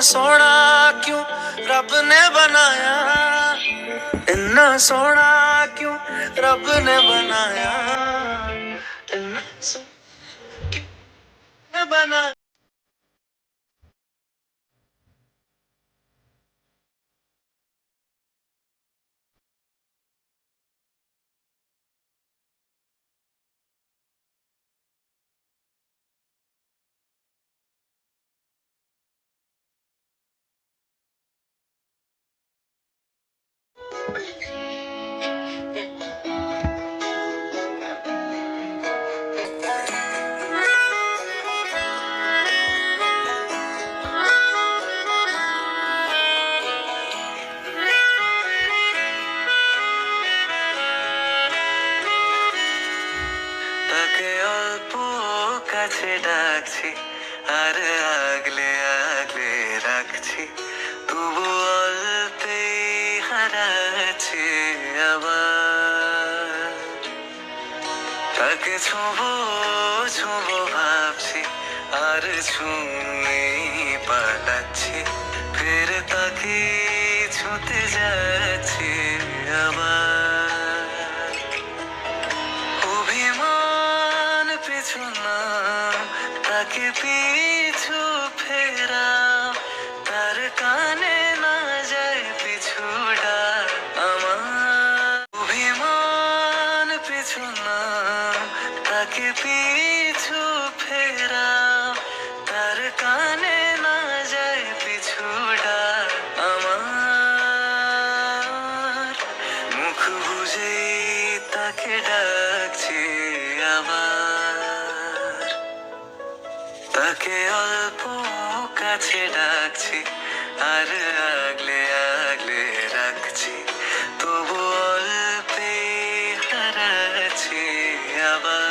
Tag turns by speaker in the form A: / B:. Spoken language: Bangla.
A: सोना क्यों रब ने बनाया, इन्ना सोना क्यों रब ने बनाया, इन्ना सोना क्यों बनाया। তাকে অল্প কাছে ডাকছি আর আগলে আগলে রাখছি, তবু অল্পে হারাচ্ছি আবার। তাকে ছোঁবো ছোঁবো ভাবছি আর ছুঁয়ে পালাচ্ছি, ফের তাকে ছুঁতে যাচ্ছি আবার। অভিমান পিছু না, তাকে পিছু ফেরা, তার কানে না যায় পিছু ডাক আমার। অভিমান পিছু না, তাকে পিছু ফেরা, তার কানে না যায় পিছু ডাক আমার। মুখ বুঝে তাকে ডাকছি আবার, তাকে অল্প কাছে ডাকছি আর আগলে আগলে রাখছি, তবু অল্পে হারাচ্ছি আবার।